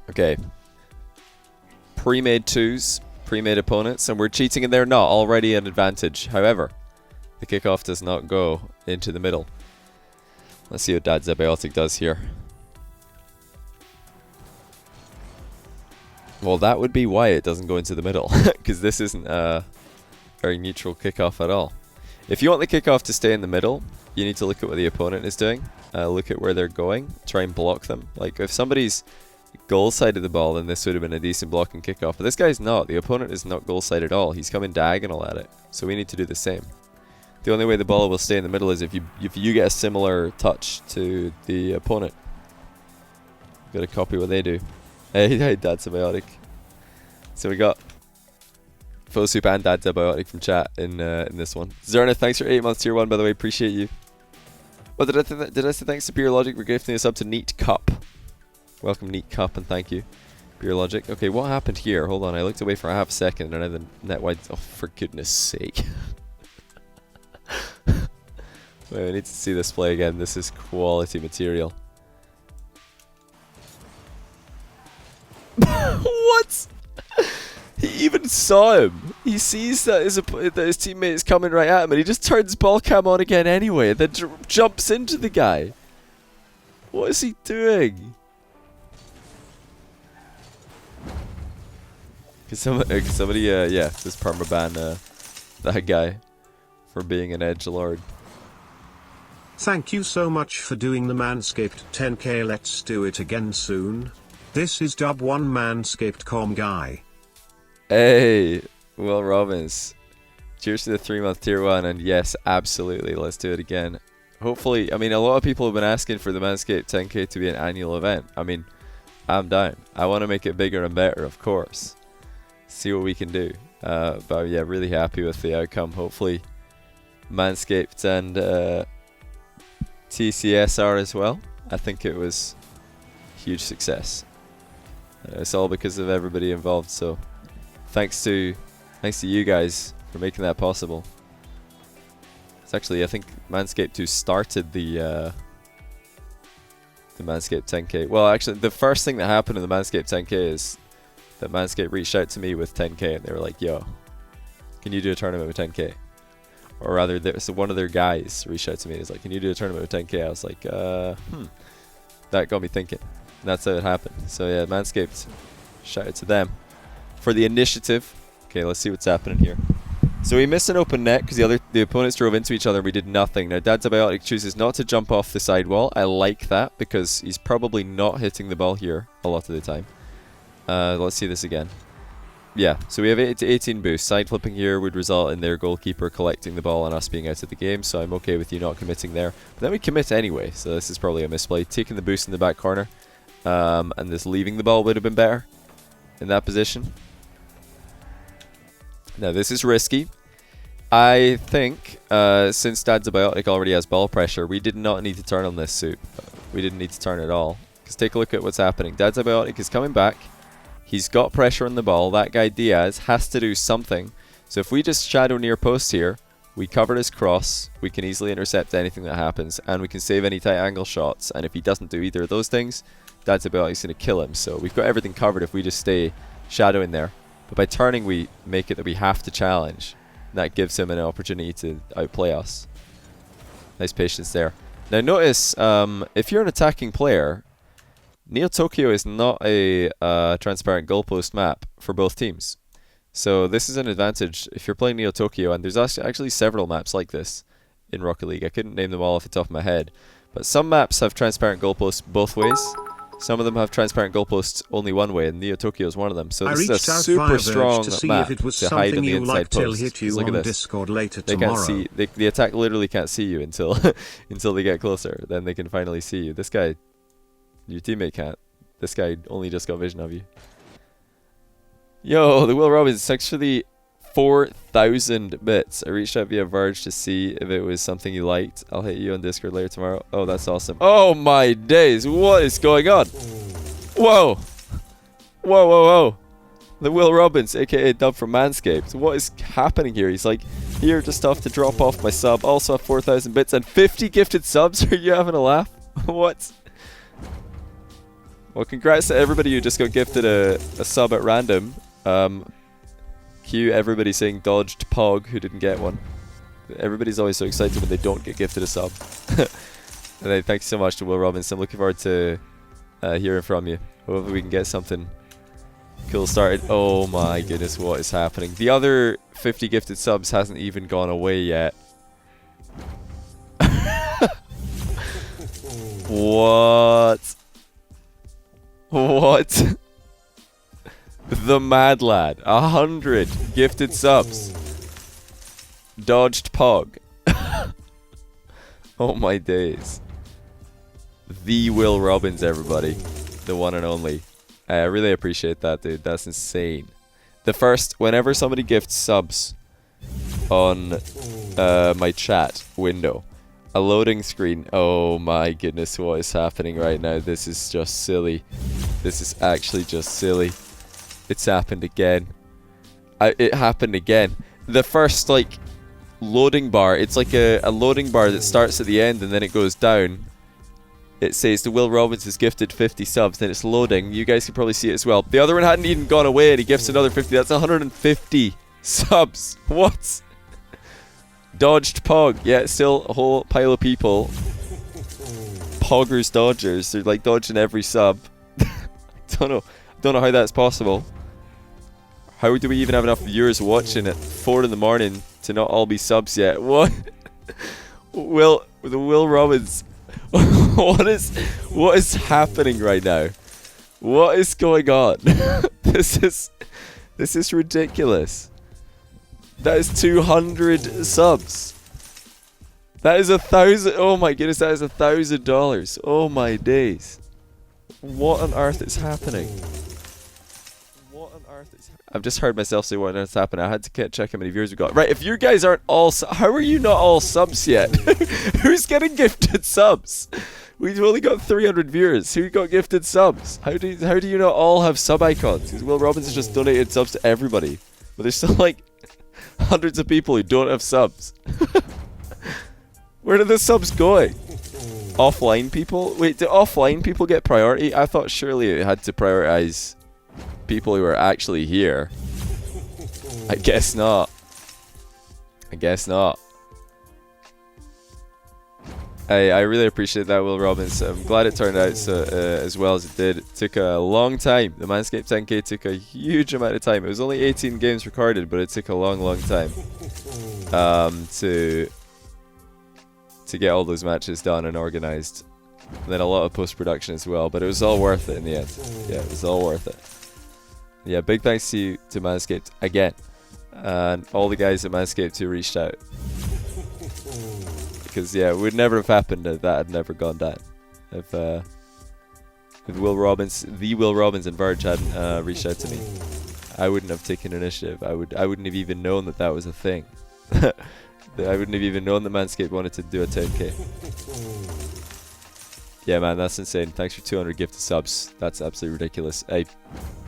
Okay. Pre-made 2s, pre-made opponents, and we're cheating and they're not. Already an advantage. However, the kickoff does not go into the middle. Let's see what Dad's Abiotic does here. Well, that would be why it doesn't go into the middle, because this isn't a very neutral kickoff at all. If you want the kickoff to stay in the middle, you need to look at what the opponent is doing. Look at where they're going. Try and block them. Like, if somebody's goal side of the ball, then this would have been a decent blocking kickoff. But this guy's not. The opponent is not goal side at all. He's coming diagonal at it. So we need to do the same. The only way the ball will stay in the middle is if you get a similar touch to the opponent. Gotta copy what they do. Hey, Dad's Abiotic. So we got FauxsouP and Dad's Abiotic from chat in this one. Zerna, thanks for 8 months tier 1, by the way. Appreciate you. Oh, did I say thanks to Beer Logic for gifting us up to Neat Cup? Welcome, Neat Cup, and thank you, Beer Logic. Okay, what happened here? Hold on, I looked away for a half a second and then the net wide. Oh, for goodness sake. Wait, I need to see this play again. This is quality material. What? He even saw him. He sees that his teammate is coming right at him, and he just turns ball cam on again anyway, and then jumps into the guy. What is he doing? Can somebody, yeah, just permaban that guy for being an edgelord. Thank you so much for doing the Manscaped 10K. Let's do it again soon. This is Dub1 Manscaped.com guy. Hey, Will Robbins. Cheers to the 3-month tier 1, and yes, absolutely, let's do it again. Hopefully, I mean, a lot of people have been asking for the Manscaped 10K to be an annual event. I mean, I'm down. I want to make it bigger and better, of course. See what we can do. But yeah, really happy with the outcome. Hopefully, Manscaped and TCS are as well. I think it was a huge success. It's all because of everybody involved, so thanks to you guys for making that possible. It's actually, I think Manscaped 2 started the Manscaped 10K. Well, actually, the first thing that happened in the Manscaped 10K is that Manscaped reached out to me with 10K, and they were like, "Yo, can you do a tournament with 10K?" Or rather, so one of their guys reached out to me and was like, "Can you do a tournament with 10K?" I was like, That got me thinking. And that's how it happened. So yeah, Manscaped, shout out to them for the initiative. Okay, let's see what's happening here. So we missed an open net because the opponents drove into each other and we did nothing. Now Dad's Abiotic chooses not to jump off the sidewall. I like that because he's probably not hitting the ball here a lot of the time. Let's see this again. Yeah, so we have 8 to 18 boost. Side flipping here would result in their goalkeeper collecting the ball and us being out of the game, so I'm okay with you not committing there. But then we commit anyway, so this is probably a misplay. Taking the boost in the back corner, and this leaving the ball would have been better in that position. Now this is risky. I think, since Dad's Abiotic already has ball pressure, we did not need to turn on this suit. We didn't need to turn at all. Because take a look at what's happening. Dad's Abiotic is coming back. He's got pressure on the ball. That guy Diaz has to do something. So if we just shadow near post here, we cover his cross, we can easily intercept anything that happens, and we can save any tight angle shots. And if he doesn't do either of those things, Dad's Abiotic's going to kill him. So we've got everything covered if we just stay shadowing there. But by turning, we make it that we have to challenge. That gives him an opportunity to outplay us. Nice patience there. Now notice, if you're an attacking player, Neo Tokyo is not a transparent goalpost map for both teams. So this is an advantage if you're playing Neo Tokyo, and there's actually several maps like this in Rocket League. I couldn't name them all off the top of my head, but some maps have transparent goalposts both ways. Some of them have transparent goalposts only one way, and Neo Tokyo is one of them. So this is a super strong map to hide on the inside post. Look at this. Discord later they can't see. The attack literally can't see you until until they get closer. Then they can finally see you. This guy, your teammate can't. This guy only just got vision of you. Yo, the Will Robbins, it's actually 4,000 bits. I reached out via Verge to see if it was something you liked. I'll hit you on Discord later tomorrow. Oh, that's awesome. Oh my days, what is going on? Whoa. Whoa, whoa, whoa. The Will Robbins, aka Dub from Manscaped. What is happening here? He's like, here, just off to drop off my sub. Also have 4,000 bits and 50 gifted subs. Are you having a laugh? What? Well, congrats to everybody who just got gifted a sub at random. Cue everybody saying dodged Pog who didn't get one. Everybody's always so excited when they don't get gifted a sub. And then thanks so much to Will Robinson. I'm looking forward to hearing from you. Hopefully we can get something cool started. Oh my goodness, what is happening? The other 50 gifted subs hasn't even gone away yet. What? What? The Mad Lad. 100 gifted subs. Dodged Pog. Oh my days. The Will Robbins, everybody. The one and only. I really appreciate that, dude. That's insane. The first, whenever somebody gifts subs on my chat window, a loading screen. Oh my goodness, what is happening right now? This is just silly. This is actually just silly. It's happened again. It happened again. The first, like, loading bar, it's like a loading bar that starts at the end and then it goes down. It says the Will Robbins is gifted 50 subs, then it's loading. You guys can probably see it as well. The other one hadn't even gone away and he gifts another 50. That's 150 subs. What? Dodged Pog. Yeah, it's still a whole pile of people. Poggers, dodgers. They're like dodging every sub. Don't know how that's possible. How do we even have enough viewers watching at 4 in the morning to not all be subs yet? What? The Will Robbins. What is happening right now? What is going on? This is ridiculous. That is 200 subs. That is 1,000. Oh my goodness, that is $1,000. Oh my days. What on earth is happening? What on earth is happening? I've just heard myself say what on earth is happening. I had to check how many viewers we got. Right, if you guys aren't all how are you not all subs yet? Who's getting gifted subs? We've only got 300 viewers. Who got gifted subs? How do you not all have sub icons? Because Will Robbins has just donated subs to everybody. But there's still like hundreds of people who don't have subs. Where are the subs going? Offline people? Wait, do offline people get priority? I thought surely it had to prioritize people who are actually here. I guess not. I guess not. I really appreciate that, Will Robbins. I'm glad it turned out so, as well as it did. It took a long time. The Manscaped 10K took a huge amount of time. It was only 18 games recorded, but it took a long time to get all those matches done and organized. And then a lot of post-production as well, but it was all worth it in the end. Yeah, it was all worth it. Yeah, big thanks to Manscaped again. And all the guys at Manscaped who reached out. Because, yeah, it would never have happened if that had never gone down. If Will Robbins, the Will Robbins and Verge hadn't reached out to me, I wouldn't have taken initiative. I wouldn't have even known that was a thing. I wouldn't have even known that Manscaped wanted to do a 10K. Yeah, man, that's insane. Thanks for 200 gifted subs. That's absolutely ridiculous. Hey,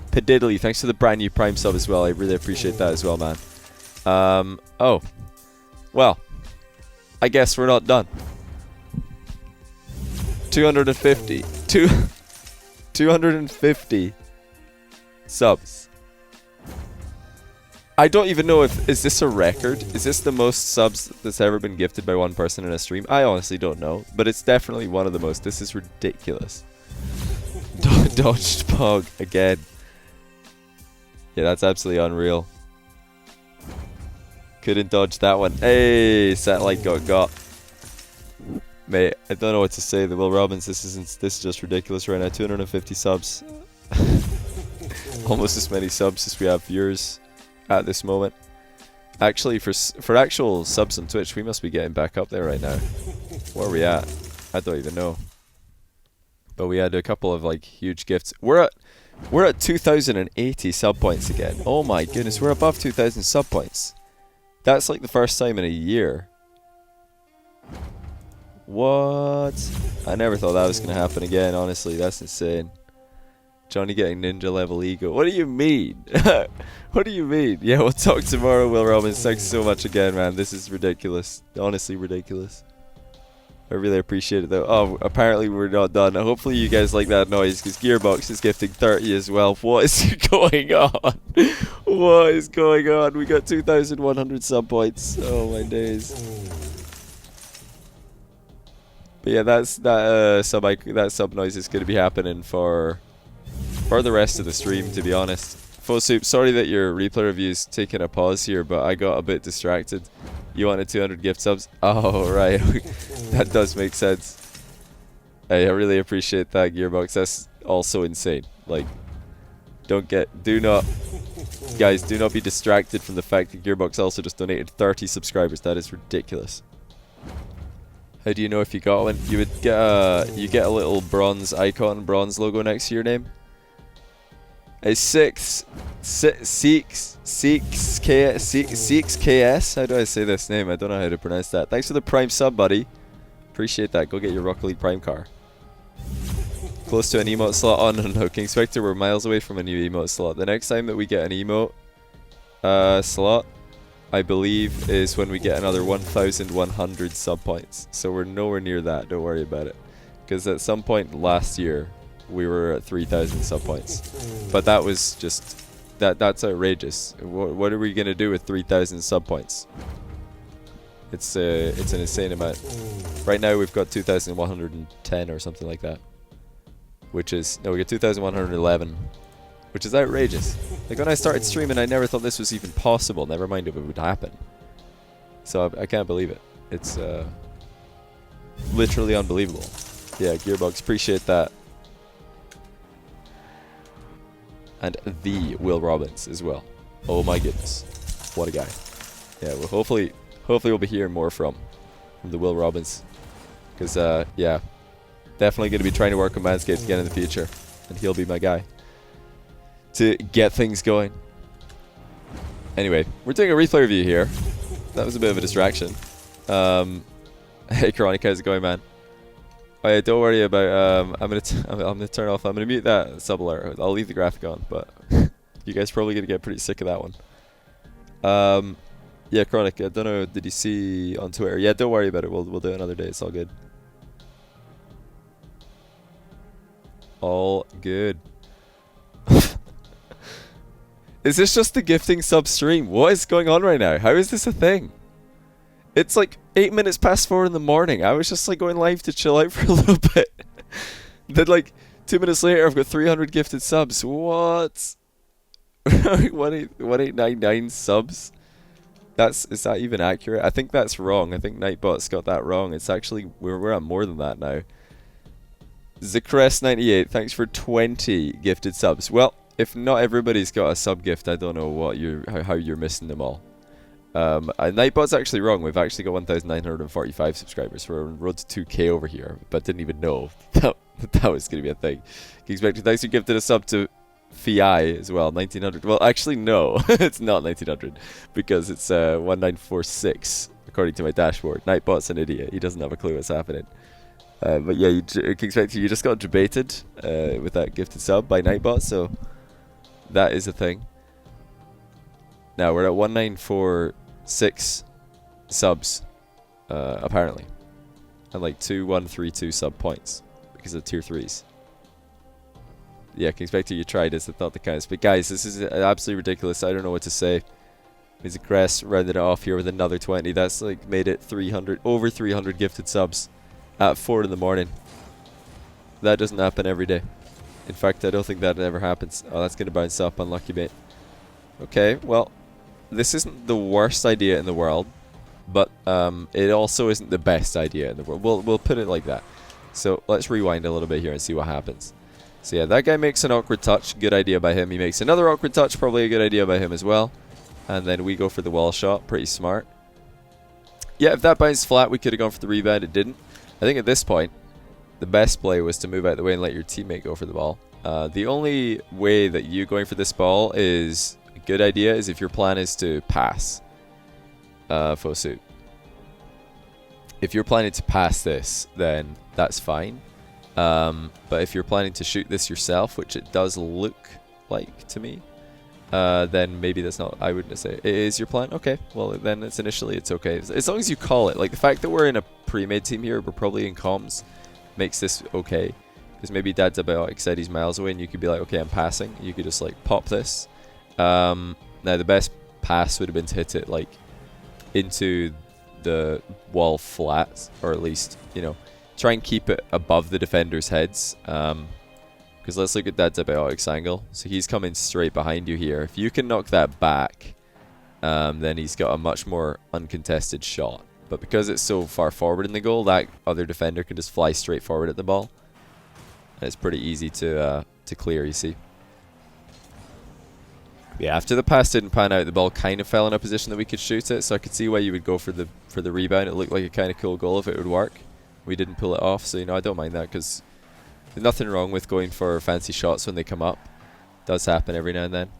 Pediddly, thanks for the brand new Prime sub as well. I really appreciate that as well, man. Oh. Well, I guess we're not done. 250. 250 subs. I don't even know is this a record? Is this the most subs that's ever been gifted by one person in a stream? I honestly don't know, but it's definitely one of the most. This is ridiculous. Dodged Pog again. Yeah, that's absolutely unreal. Couldn't dodge that one. Hey, Satellite got. Mate, I don't know what to say. The Will Robbins, this is just ridiculous right now. 250 subs. Almost as many subs as we have viewers at this moment. Actually, for actual subs on Twitch, we must be getting back up there right now. Where are we at? I don't even know. But we had a couple of like huge gifts. We're at 2,080 sub points again. Oh my goodness, we're above 2,000 sub points. That's like the first time in a year. What? I never thought that was gonna happen again. Honestly, that's insane. Johnny getting ninja level ego. What do you mean? What do you mean? Yeah, we'll talk tomorrow, Will Robbins. Thanks so much again, man. This is ridiculous. Honestly ridiculous. I really appreciate it though. Oh, apparently we're not done. Hopefully you guys like that noise because Gearbox is gifting 30 as well. What is going on? What is going on? We got 2,100 sub points. Oh my days. But yeah, that sub noise is going to be happening for the rest of the stream, to be honest. FauxSoup, sorry that your replay review's taking a pause here, but I got a bit distracted. You wanted 200 gift subs? Oh, right. That does make sense. Hey, I really appreciate that, Gearbox. That's also insane. Like, guys, do not be distracted from the fact that Gearbox also just donated 30 subscribers. That is ridiculous. How do you know if you got one? You would get a little bronze icon, bronze logo next to your name. A Seeks KS. How do I say this name? I don't know how to pronounce that. Thanks for the Prime sub, buddy. Appreciate that. Go get your Rocket League Prime car. Close to an emote slot. Oh no, King Spectre, we're miles away from a new emote slot. The next time that we get an emote slot, I believe, is when we get another 1,100 sub points. So we're nowhere near that. Don't worry about it. Because at some point last year, we were at 3,000 sub points. But that was just... That's outrageous. What are we going to do with 3,000 sub points? It's an insane amount. Right now we've got 2,110 or something like that. Which is... No, we got 2,111. Which is outrageous. Like when I started streaming, I never thought this was even possible. Never mind if it would happen. So I can't believe it. It's literally unbelievable. Yeah, Gearbox, appreciate that. And the Will Robbins as well. Oh my goodness, what a guy! Yeah, well, hopefully we'll be hearing more from the Will Robbins, because yeah, definitely going to be trying to work on Manscaped again in the future, and he'll be my guy to get things going. Anyway, we're doing a replay review here. That was a bit of a distraction. Hey, Chronic, how's it going, man? Oh yeah, don't worry about. I'm gonna turn off. I'm gonna mute that sub alert. I'll leave the graphic on, but you guys probably gonna get pretty sick of that one. Yeah, Chronic. I don't know. Did you see on Twitter? Yeah, don't worry about it. We'll do it another day. It's all good. All good. Is this just the gifting sub stream? What is going on right now? How is this a thing? It's like 8 minutes past 4 in the morning. I was just like going live to chill out for a little bit. Then like 2 minutes later, I've got 300 gifted subs. What? 1899 subs? Is that even accurate? I think that's wrong. I think Nightbot's got that wrong. It's actually we're at more than that now. Zacrest98, thanks for 20 gifted subs. Well, if not everybody's got a sub gift, I don't know what how you're missing them all. Nightbot's actually wrong. We've actually got 1,945 subscribers. We're on road to 2K over here, but didn't even know that was going to be a thing. Thanks for gifting a sub to Fi as well, 1,900. Well, actually, no, it's not 1,900 because it's 1,946 according to my dashboard. Nightbot's an idiot. He doesn't have a clue what's happening. But yeah, you just got debated with that gifted sub by Nightbot, so that is a thing. Now we're at 1,946 subs, apparently, and like 2,132 sub points because of tier 3s. Yeah, Kingspector, you tried this. It's not the counts, but guys, this is absolutely ridiculous. I don't know what to say. Music Crest rounded it off here with another 20. That's like made it 300, over 300 gifted subs at 4 in the morning. That doesn't happen every day. In fact, I don't think that ever happens. Oh, that's gonna bounce up. Unlucky mate. Okay, well, this isn't the worst idea in the world, but it also isn't the best idea in the world. We'll put it like that. So let's rewind a little bit here and see what happens. So yeah, that guy makes an awkward touch. Good idea by him. He makes another awkward touch. Probably a good idea by him as well. And then we go for the wall shot. Pretty smart. Yeah, if that bounced flat, we could have gone for the rebound. It didn't. I think at this point, the best play was to move out the way and let your teammate go for the ball. The only way that you going for this ball is a good idea is if your plan is to pass. FauxSoup. If you're planning to pass this, then that's fine. But if you're planning to shoot this yourself, which it does look like to me, then maybe that's not, I wouldn't say it is your plan. Okay, well then it's okay. As long as you call it. Like the fact that we're in a pre-made team here, we're probably in comms. Makes this okay. Because maybe Dad's Abiotic said he's miles away and you could be like, okay, I'm passing. You could just like pop this. Now the best pass would have been to hit it like into the wall flat, or at least, you know, try and keep it above the defenders' heads. Because let's look at Dad's Abiotic's angle. So he's coming straight behind you here. If you can knock that back, then he's got a much more uncontested shot. But because it's so far forward in the goal, that other defender can just fly straight forward at the ball. And it's pretty easy to clear, you see. Yeah, after the pass didn't pan out, the ball kind of fell in a position that we could shoot it, so I could see why you would go for the rebound. It looked like a kind of cool goal if it would work. We didn't pull it off, so, you know, I don't mind that, because there's nothing wrong with going for fancy shots when they come up. It does happen every now and then.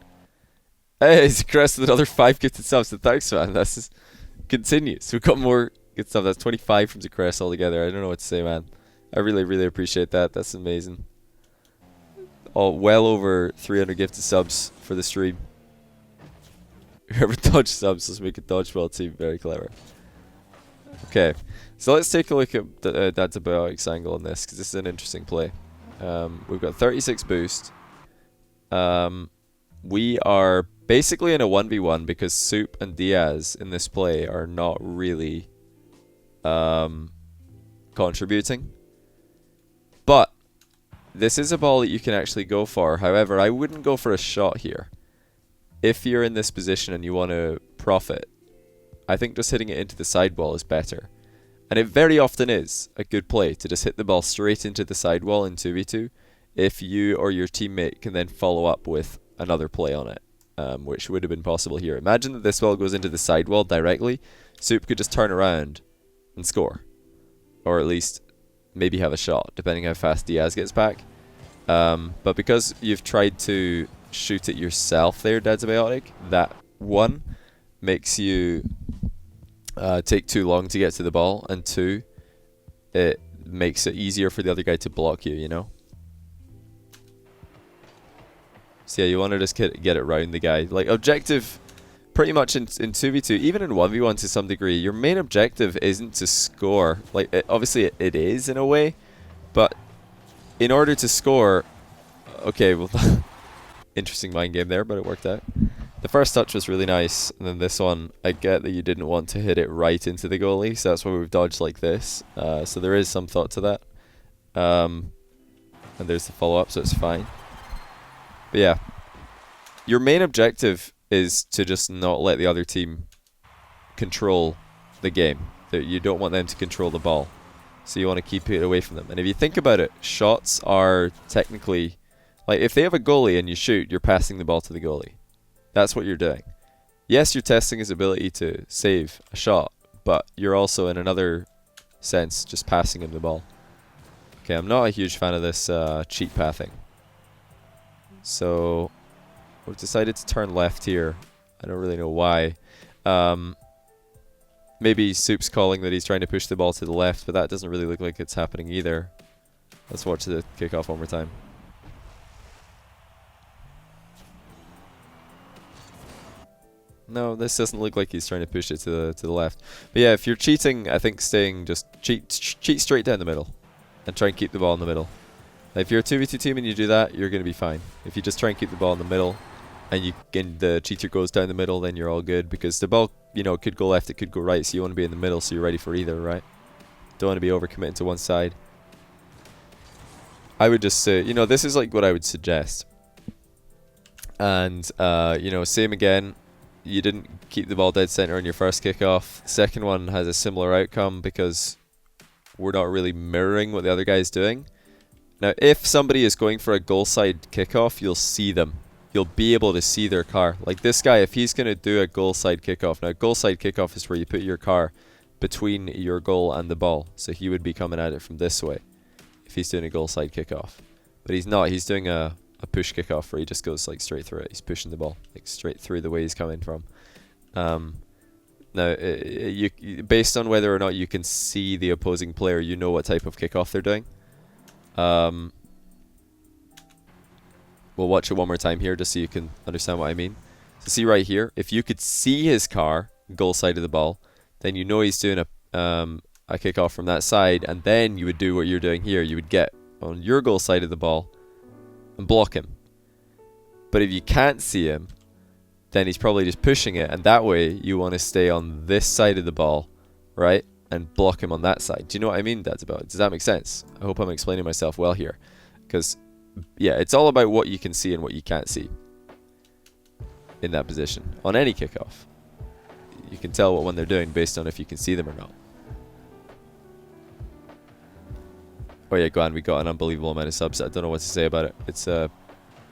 Hey, it's Chris with another 5 gifted subs, so thanks, man. This continues. We've got more good stuff. That's 25 from Zachress altogether. I don't know what to say, man. I really, really appreciate that. That's amazing. Well over 300 gifted subs for the stream. Whoever dodged subs, let's make a dodgeball team. Very clever. Okay, so let's take a look at Dad's Abiotic's angle on this, because this is an interesting play. We've got 36 boost. We are basically in a 1v1 because Soup and Diaz in this play are not really contributing. But this is a ball that you can actually go for. However, I wouldn't go for a shot here. If you're in this position and you want to profit, I think just hitting it into the sidewall is better. And it very often is a good play to just hit the ball straight into the sidewall in 2v2 if you or your teammate can then follow up with another play on it, which would have been possible here. Imagine that this ball goes into the sidewall directly. Soup could just turn around and score. Or at least maybe have a shot, depending how fast Diaz gets back. But because you've tried to shoot it yourself there, Dad's Abiotic, that one makes you take too long to get to the ball, and two, it makes it easier for the other guy to block you, you know? So yeah, you want to just get it round the guy. Like, objective, pretty much in 2v2, even in 1v1 to some degree, your main objective isn't to score. Like, obviously it is in a way, but in order to score, okay, well, interesting mind game there, but it worked out. The first touch was really nice, and then this one, I get that you didn't want to hit it right into the goalie, so that's why we've dodged like this. So there is some thought to that. And there's the follow-up, so it's fine. But yeah, your main objective is to just not let the other team control the game. You don't want them to control the ball, so you want to keep it away from them. And if you think about it, shots are technically, like, if they have a goalie and you shoot, you're passing the ball to the goalie. That's what you're doing. Yes, you're testing his ability to save a shot, but you're also, in another sense, just passing him the ball. Okay, I'm not a huge fan of this cheat pathing. So we've decided to turn left here. I don't really know why. Maybe Soup's calling that he's trying to push the ball to the left, but that doesn't really look like it's happening either. Let's watch the kickoff one more time. No, this doesn't look like he's trying to push it to the left. But yeah, if you're cheating, I think just cheat straight down the middle and try and keep the ball in the middle. If you're a 2v2 team and you do that, you're going to be fine. If you just try and keep the ball in the middle and the cheater goes down the middle, then you're all good, because the ball, you know, could go left, it could go right, so you want to be in the middle so you're ready for either, right? Don't want to be overcommitting to one side. I would just say, you know, this is like what I would suggest. And, you know, same again. You didn't keep the ball dead center on your first kickoff. The second one has a similar outcome because we're not really mirroring what the other guy is doing. Now, if somebody is going for a goal side kickoff, you'll see them. You'll be able to see their car. Like this guy, if he's going to do a goal side kickoff. Now, goal side kickoff is where you put your car between your goal and the ball. So he would be coming at it from this way if he's doing a goal side kickoff. But he's not. He's doing a push kickoff where he just goes like straight through it. He's pushing the ball like straight through the way he's coming from. Now, based on whether or not you can see the opposing player, you know what type of kickoff they're doing. We'll watch it one more time here just so you can understand what I mean. So see right here, if you could see his car, goal side of the ball, then you know he's doing a kickoff from that side, and then you would do what you're doing here. You would get on your goal side of the ball and block him. But if you can't see him, then he's probably just pushing it, and that way you want to stay on this side of the ball, right? And block him on that side. Do you know what I mean? That's about. Does that make sense? I hope I'm explaining myself well here. Because, yeah, it's all about what you can see and what you can't see in that position. On any kickoff, you can tell what one they're doing based on if you can see them or not. Oh yeah, go on. We got an unbelievable amount of subs. I don't know what to say about it.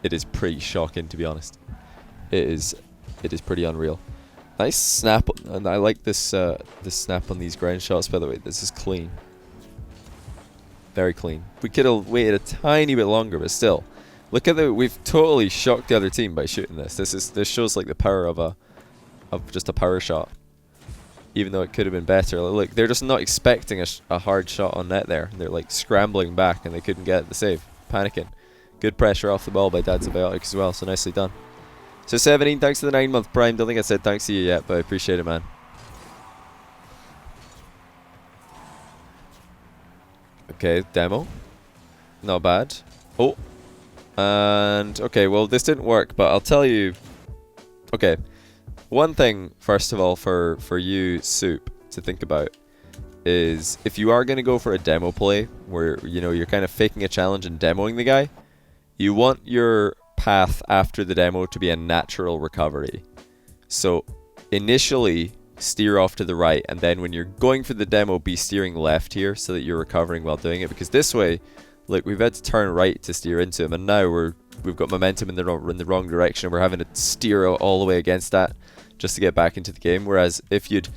It is pretty shocking, to be honest. It is pretty unreal. Nice snap, and I like this this snap on these ground shots. By the way, this is clean, very clean. We could have waited a tiny bit longer, but still, look at we've totally shocked the other team by shooting this. This shows like the power of just a power shot, even though it could have been better. Look, they're just not expecting a hard shot on net there. They're like scrambling back, and they couldn't get the save, panicking. Good pressure off the ball by Dad's Abiotic as well, so nicely done. So 17, thanks to the 9-month Prime. Don't think I said thanks to you yet, but I appreciate it, man. Okay, demo. Not bad. Oh. And, okay, well, this didn't work, but I'll tell you. Okay. One thing, first of all, for you, Soup, to think about is if you are going to go for a demo play where, you know, you're kind of faking a challenge and demoing the guy, you want your path after the demo to be a natural recovery. So initially steer off to the right, and then when you're going for the demo, be steering left here so that you're recovering while doing it, because this way, look, we've had to turn right to steer into him, and now we've got momentum in the wrong direction, and we're having to steer out all the way against that just to get back into the game. Whereas if you'd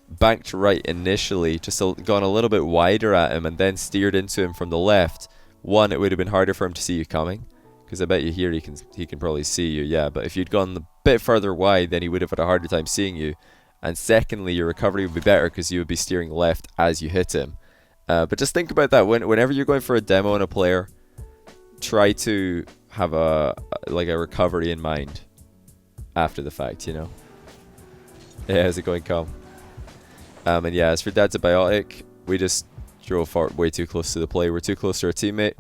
banked right initially, just gone a little bit wider at him and then steered into him from the left, one, it would have been harder for him to see you coming, because I bet you here he can probably see you, yeah. But if you'd gone a bit further wide, then he would have had a harder time seeing you. And secondly, your recovery would be better because you would be steering left as you hit him. But just think about that. Whenever you're going for a demo on a player, try to have a recovery in mind after the fact, you know. Yeah, how's it going, Com? And yeah, as for Dad's Abiotic, we just drove forward way too close to the play. We're too close to our teammate.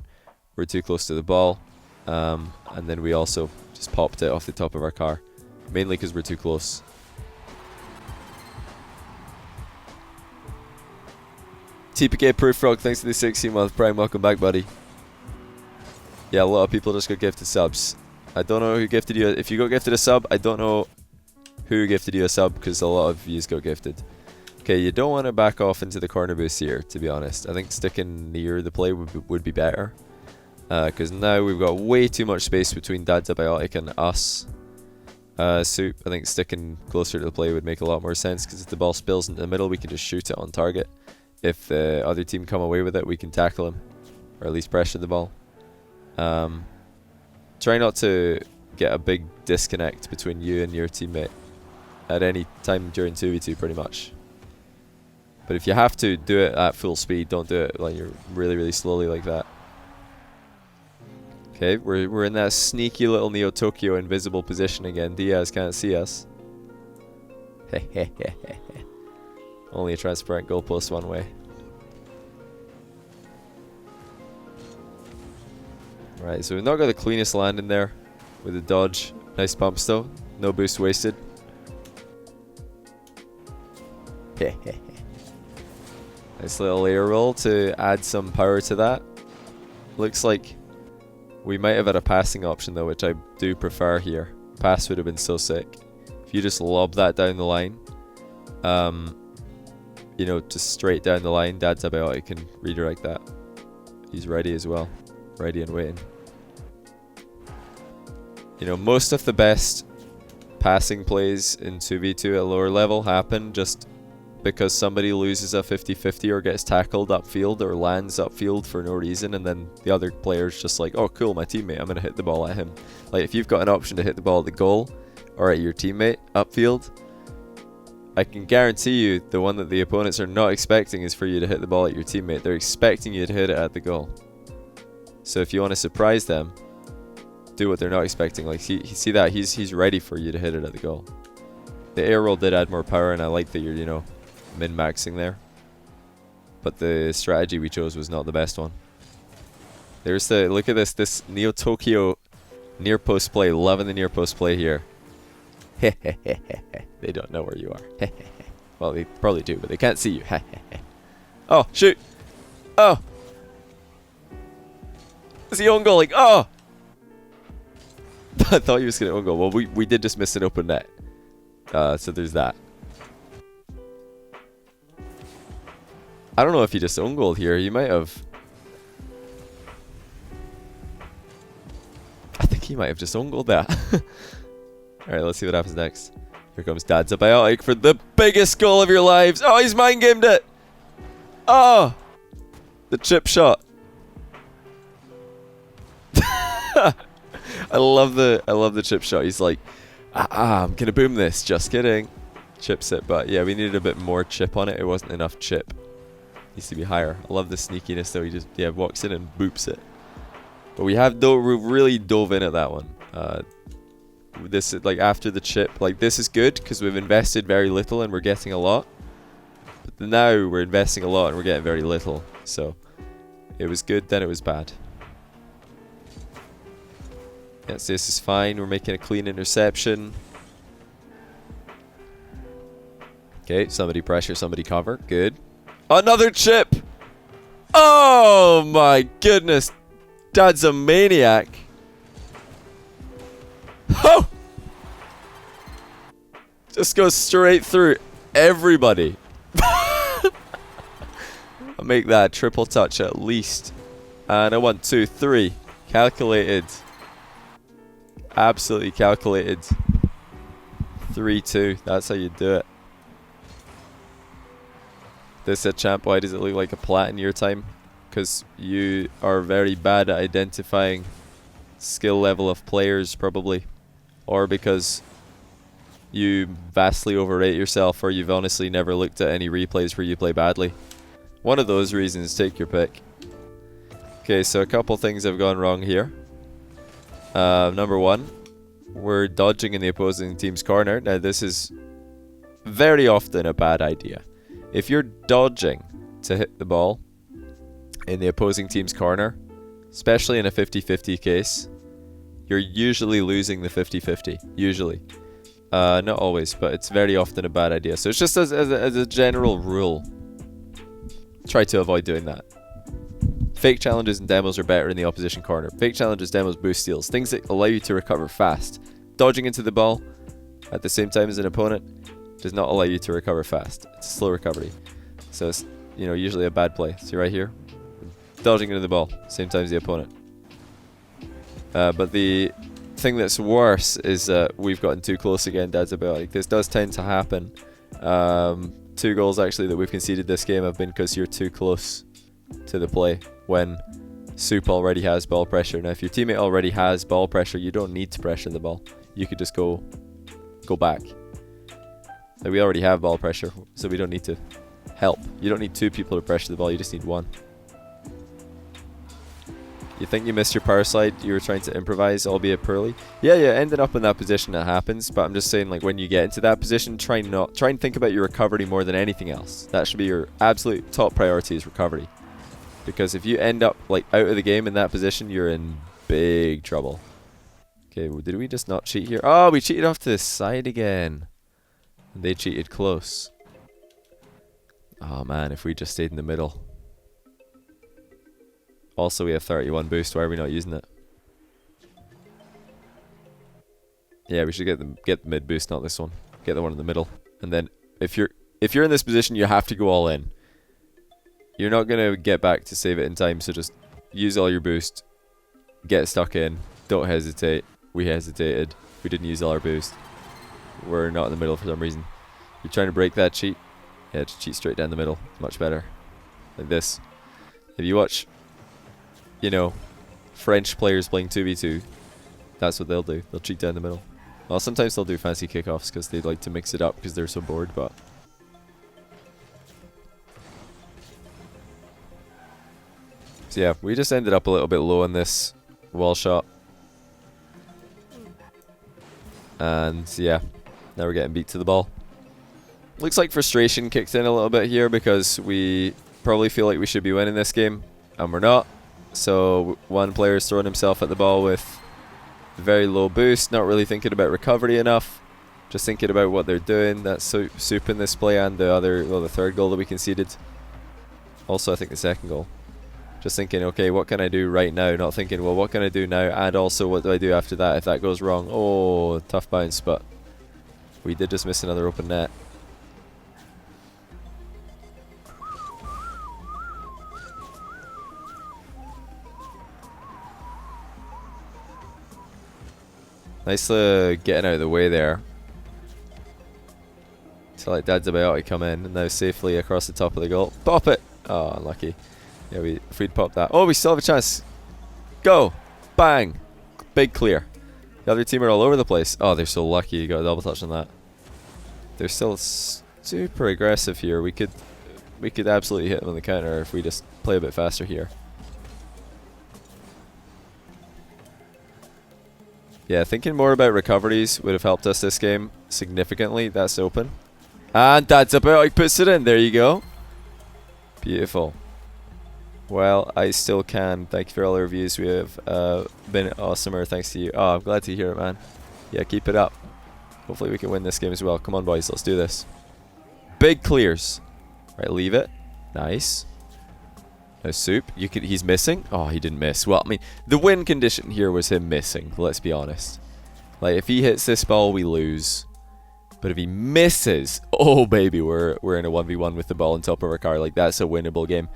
We're too close to the ball. And then we also just popped it off the top of our car, mainly because we're too close. TPK Proof Frog, thanks to the 16-month Prime. Welcome back, buddy. Yeah, a lot of people just got gifted subs. I don't know who gifted you. If you got gifted a sub, I don't know who gifted you a sub, because a lot of views got gifted. Okay, you don't want to back off into the corner boost here, to be honest. I think sticking near the play would be better. Because now we've got way too much space between Dad's Abiotic and us. Soup, I think sticking closer to the play would make a lot more sense, because if the ball spills into the middle, we can just shoot it on target. If the other team come away with it, we can tackle him, or at least pressure the ball. Try not to get a big disconnect between you and your teammate at any time during 2v2, pretty much. But if you have to do it at full speed, don't do it like you're really slowly like that. Okay, we're in that sneaky little Neo Tokyo invisible position again. Diaz can't see us. Only a transparent goalpost one way. Right, so we've not got the cleanest landing there with the dodge. Nice pumps though. No boost wasted. Nice little air roll to add some power to that. Looks like we might have had a passing option though, which I do prefer here. Pass would have been so sick. If you just lob that down the line, you know, just straight down the line, Dad's Abiotic can redirect that. He's ready as well. Ready and waiting. You know, most of the best passing plays in 2v2 at lower level happen just because somebody loses a 50-50 or gets tackled upfield or lands upfield for no reason, and then the other player's just like, oh cool, my teammate, I'm going to hit the ball at him. Like, if you've got an option to hit the ball at the goal or at your teammate upfield, I can guarantee you the one that the opponents are not expecting is for you to hit the ball at your teammate. They're expecting you to hit it at the goal. So if you want to surprise them, do what they're not expecting. Like, see that? He's ready for you to hit it at the goal. The air roll did add more power, and I like that you're, you know, min-maxing there. but the strategy we chose was not the best one. There's the, look at this Neo Tokyo near post play. Loving the near post play here. They don't know where you are. Well, they probably do, but they can't see you. Oh, shoot. Oh. Is he own goaling? Oh. I thought he was going to own goal. Well, we did just miss an open net. So there's that. I don't know if he just own goaled here. He might have. I think he might have just own goaled that. Alright, let's see what happens next. Here comes Dad's Abiotic for the biggest goal of your lives. Oh, he's mind gamed it. Oh, the chip shot. I love the chip shot. He's like, I'm gonna boom this. Just kidding. Chips it, but yeah, we needed a bit more chip on it. It wasn't enough chip. Needs to be higher. I love the sneakiness though. He just walks in and boops it. But we really dove in at that one. This is like after the chip. Like this is good because we've invested very little and we're getting a lot. But now we're investing a lot and we're getting very little. So it was good, then it was bad. Yes, this is fine. We're making a clean interception. Okay, somebody pressure, somebody cover. Good. Another chip! Oh my goodness! Dad's a maniac. Oh! Just goes straight through everybody. I'll make that a triple touch at least. And a 1, 2, 3. Calculated. Absolutely calculated. 3-2. That's how you do it. This said, champ, why does it look like a plat in your time? Because you are very bad at identifying skill level of players, probably. Or because you vastly overrate yourself, or you've honestly never looked at any replays where you play badly. One of those reasons, take your pick. Okay, so a couple things have gone wrong here. Number one, we're dodging in the opposing team's corner. Now this is very often a bad idea. If you're dodging to hit the ball in the opposing team's corner, especially in a 50-50 case, you're usually losing the 50-50. Usually. Not always, but it's very often a bad idea. So it's just as a general rule, try to avoid doing that. Fake challenges and demos are better in the opposition corner. Fake challenges, demos, boost steals. Things that allow you to recover fast. Dodging into the ball at the same time as an opponent does not allow you to recover fast. It's a slow recovery. So it's, you know, usually a bad play. See right here? Dodging into the ball, same time as the opponent. But the thing that's worse is we've gotten too close again, Dad's Abiotic. This does tend to happen. 2 goals actually that we've conceded this game have been because you're too close to the play when Soup already has ball pressure. Now if your teammate already has ball pressure, you don't need to pressure the ball. You could just go back. Like we already have ball pressure, so we don't need to help. You don't need 2 people to pressure the ball, you just need 1. You think you missed your power slide, you were trying to improvise, albeit poorly. Yeah, ended up in that position, that happens, but I'm just saying, like, when you get into that position, try and think about your recovery more than anything else. That should be your absolute top priority, is recovery. Because if you end up, like, out of the game in that position, you're in big trouble. Okay, well, did we just not cheat here? Oh, we cheated off to the side again. They cheated close. Oh man, if we just stayed in the middle. Also, we have 31 boost. Why are we not using it? Yeah, we should get the mid boost, not this one. Get the one in the middle. And then if you're in this position, you have to go all in. You're not gonna get back to save it in time, so just use all your boost. Get stuck in. Don't hesitate. We hesitated. We didn't use all our boost. We're not in the middle for some reason. You're trying to break that cheat. Yeah, just cheat straight down the middle. It's much better. Like this. If you watch, you know, French players playing 2v2, that's what they'll do. They'll cheat down the middle. Well, sometimes they'll do fancy kickoffs because they like to mix it up because they're so bored, but... So yeah, we just ended up a little bit low on this wall shot. And yeah, now we're getting beat to the ball. Looks like frustration kicked in a little bit here because we probably feel like we should be winning this game, and we're not. So one player's throwing himself at the ball with very low boost, not really thinking about recovery enough, just thinking about what they're doing. That's Soup in this play, and the third goal that we conceded. Also, I think the second goal. Just thinking, okay, what can I do right now? Not thinking, well, what can I do now? And also, what do I do after that if that goes wrong? Oh, tough bounce, but we did just miss another open net. Nice getting out of the way there. So like Dad's about to come in, and now safely across the top of the goal. Pop it! Oh, unlucky. Yeah, if we'd popped that. Oh, we still have a chance. Go! Bang! Big clear. The other team are all over the place. Oh, they're so lucky you got a double touch on that. They're still super aggressive here. We could absolutely hit them on the counter if we just play a bit faster here. Yeah, thinking more about recoveries would have helped us this game significantly. That's open. And Dad's about, he puts it in. There you go. Beautiful. Well, I still can. Thank you for all the reviews. We have been awesomer thanks to you. Oh, I'm glad to hear it, man. Yeah, keep it up. Hopefully we can win this game as well. Come on, boys. Let's do this. Big clears. Right, leave it. Nice. No Soup. He's missing. Oh, he didn't miss. Well, I mean, the win condition here was him missing. Let's be honest. Like, if he hits this ball, we lose. But if he misses, oh baby, we're in a 1v1 with the ball on top of our car. Like, that's a winnable game.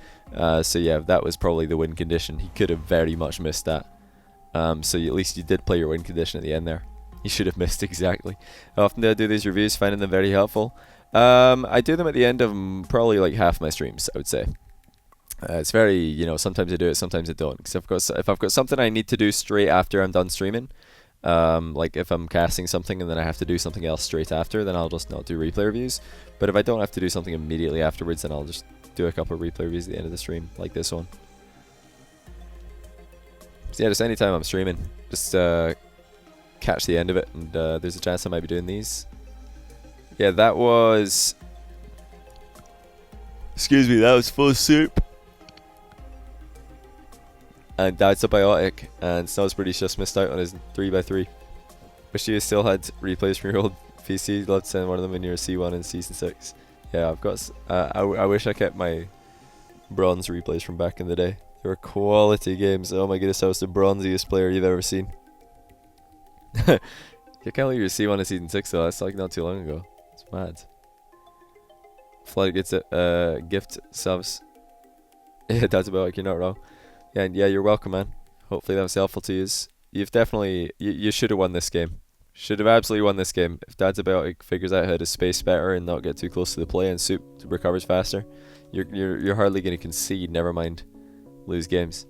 So yeah, that was probably the win condition. He could have very much missed that. So at least you did play your win condition at the end there. You should have missed exactly. How often do I do these reviews? Finding them very helpful. I do them at the end of probably like half my streams, I would say. It's very, you know, sometimes I do it, sometimes I don't. Because if I've got something I need to do straight after I'm done streaming, like if I'm casting something and then I have to do something else straight after, then I'll just not do replay reviews. But if I don't have to do something immediately afterwards, then I'll just do a couple of replay reviews at the end of the stream, like this one. So yeah, just anytime I'm streaming, just catch the end of it, and there's a chance I might be doing these. Yeah, that was... Excuse me, that was full Soup. And Dad's a biotic, and Snowsbirdie's just missed out on his 3x3. Wish you still had replays from your old PC. Love to send one of them in your C1 in Season 6. Yeah, I've got... I wish I kept my bronze replays from back in the day. They were quality games. Oh my goodness, I was the bronziest player you've ever seen. You can't believe you're C1 in Season 6 though, that's like not too long ago. It's mad. Flood gets it, gift subs. Yeah, Dad's about like, you're not wrong. Yeah, and yeah, you're welcome, man. Hopefully that was helpful to you. You've definitely, you should have won this game. Should have absolutely won this game. If Dad's about figures out how to space better and not get too close to the play, and Soup recovers faster, you're hardly going to concede, never mind lose games.